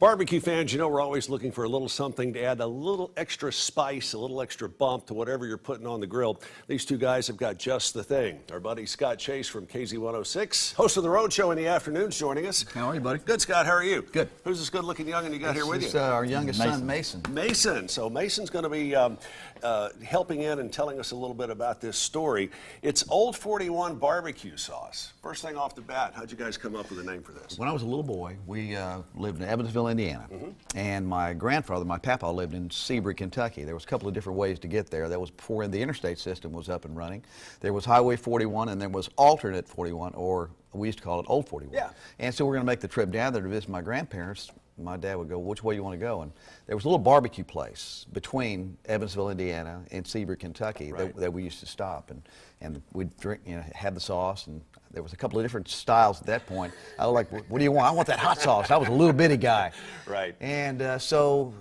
Barbecue fans, you know we're always looking for a little something to add a little extra spice, a little extra bump to whatever you're putting on the grill. These two guys have got just the thing. Our buddy Scott Chase from KZ106, host of the Road Show in the afternoons, joining us. How are you, buddy? Good, Scott. How are you? Good. Who's this good-looking youngin' you got here with you? This is our youngest son, Mason. Mason. So Mason's going to be helping in and telling us a little bit about this story. It's Old 41 barbecue sauce. First thing off the bat, how'd you guys come up with a name for this? When I was a little boy, we lived in Evansville, Indiana. And my grandfather, my papa, lived in Seabury, Kentucky. There was a couple of different ways to get there. That was before the interstate system was up and running. There was Highway 41 and there was alternate 41, or we used to call it Old 41. Yeah. And so we're going to make the trip down there to visit my grandparents. My dad would go, which way you want to go? And there was a little barbecue place between Evansville, Indiana and Seabury, Kentucky that we used to stop. And we'd drink, have the sauce, and there was a couple of different styles at that point. I was like, what do you want? I want that hot sauce. I was a little bitty guy. Right. And so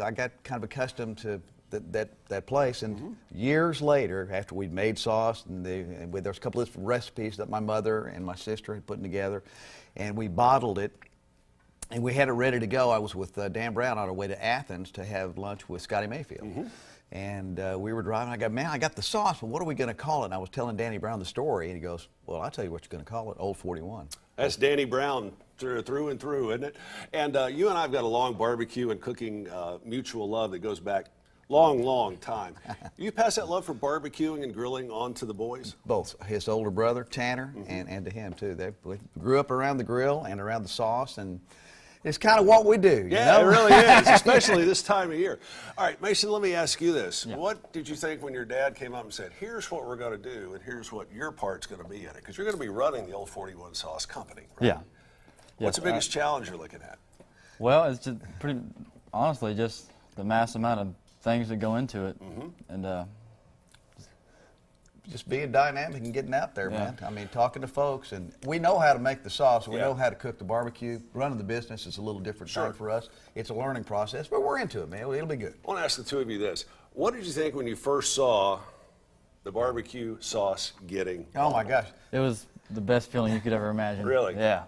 I got kind of accustomed to that place, and years later, after we'd made sauce, and there was a couple of different recipes that my mother and my sister had put together, and we bottled it. And we had it ready to go. I was with Dan Brown on our way to Athens to have lunch with Scotty Mayfield. And we were driving. I go, man, I got the sauce, but what are we going to call it? And I was telling Danny Brown the story, and he goes, well, I'll tell you what you're going to call it, Old 41. That's Danny Brown through and through, isn't it? And you and I have got a long barbecue and cooking mutual love that goes back long time. You pass that love for barbecuing and grilling on to the boys? Both. His older brother, Tanner, and to him, too. They grew up around the grill and around the sauce, and it's kind of what we do. Yeah, it really is, especially this time of year. All right, Mason, let me ask you this. Yeah. What did you think when your dad came up and said, here's what we're going to do, and here's what your part's going to be in it? Because you're going to be running the Old 41 Sauce Company, right? Yeah. What's the biggest challenge you're looking at? Well, it's just honestly, just the mass amount of things that go into it. And just being dynamic and getting out there, man. I mean, talking to folks, and we know how to make the sauce. We know how to cook the barbecue. Running the business is a little different thing for us. It's a learning process, but we're into it, man. It'll be good. I want to ask the two of you this. What did you think when you first saw the barbecue sauce getting? Oh, my gosh. it was the best feeling you could ever imagine. Really? Yeah.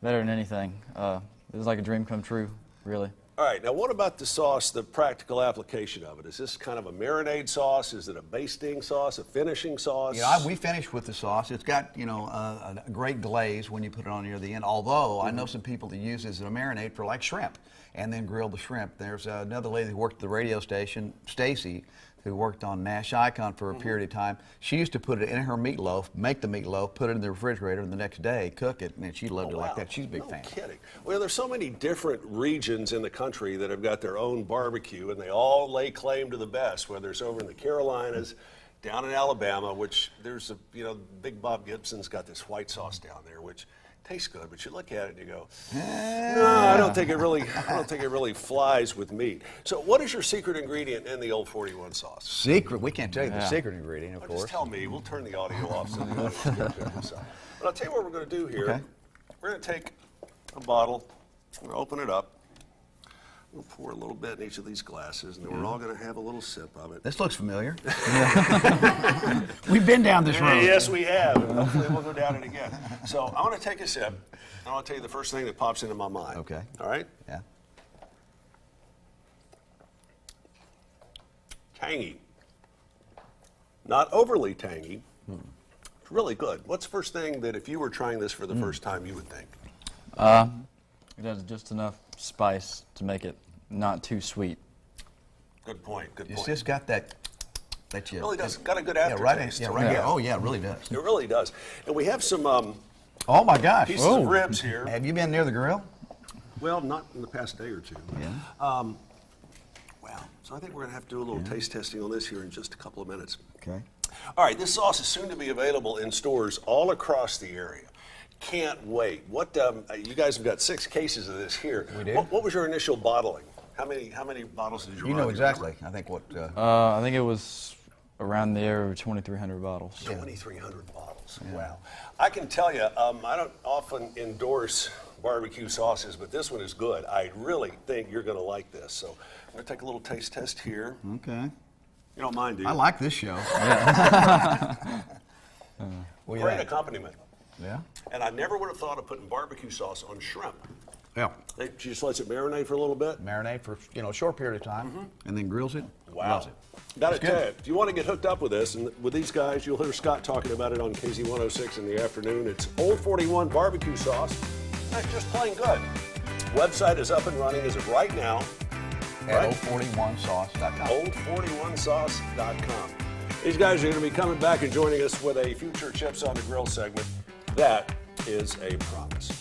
Better than anything. It was like a dream come true, really. All right, now what about the sauce, the practical application of it? Is this kind of a marinade sauce? Is it a basting sauce, a finishing sauce? We finish with the sauce. It's got, a great glaze when you put it on near the end, although I know some people that use it as a marinade for like shrimp and then grill the shrimp. There's another lady who worked at the radio station, Stacy, who worked on Nash Icon for a period of time. She used to put it in her meatloaf, make the meatloaf, put it in the refrigerator, and the next day cook it, and she loved it like that. She's a big fan. No kidding. Well, there's so many different regions in the country that have got their own barbecue, and they all lay claim to the best, whether it's over in the Carolinas, down in Alabama, which there's Big Bob Gibson's got this white sauce down there, which tastes good, but you look at it and you go, no, I don't think it really flies with meat. So what is your secret ingredient in the Old 41 sauce? Secret? We can't tell you the secret ingredient, of course. Just tell me. We'll turn the audio off so the audience can do this. But I'll tell you what we're going to do here. Okay. We're going to take a bottle, we're going to open it up. We'll pour a little bit in each of these glasses, and then we're all going to have a little sip of it. This looks familiar. We've been down this road. Yes, we have. Hopefully we'll go down it again. So I want to take a sip, and I want to tell you the first thing that pops into my mind. Okay. All right? Yeah. Tangy. Not overly tangy. It's really good. What's the first thing that if you were trying this for the first time you would think? It has just enough spice to make it not too sweet. Good point. Good point. It's just got that It really does. Got a good aftertaste. Here. Oh, yeah, it really does. It really does. And we have some Oh, my gosh. pieces of ribs here. Have you been near the grill? Well, not in the past day or two. Yeah. Wow. So I think we're going to have to do a little taste testing on this here in just a couple of minutes. Okay. All right, this sauce is soon to be available in stores all across the area. Can't wait. What you guys have got 6 cases of this here. We do. What was your initial bottling? How many bottles did you run? You know exactly. I think what. I think it was around the area of 2,300 bottles. 2,300 bottles. Yeah. Wow. I can tell you, I don't often endorse barbecue sauces, but this one is good. I really think you're going to like this. So I'm going to take a little taste test here. Okay. You don't mind, do you? I like this show. Great accompaniment. Yeah. And I never would have thought of putting barbecue sauce on shrimp. Yeah. She just lets it marinate for a little bit. Marinate for a short period of time, and then grills it. Wow. Loves it. Got to It's tell good. you, if you want to get hooked up with this and with these guys, you'll hear Scott talking about it on KZ 106 in the afternoon. It's Old 41 barbecue sauce. That's just plain good. Website is up and running as of right now. At old41sauce.com. Old41sauce.com. These guys are going to be coming back and joining us with a future Chips on the Grill segment. That is a promise.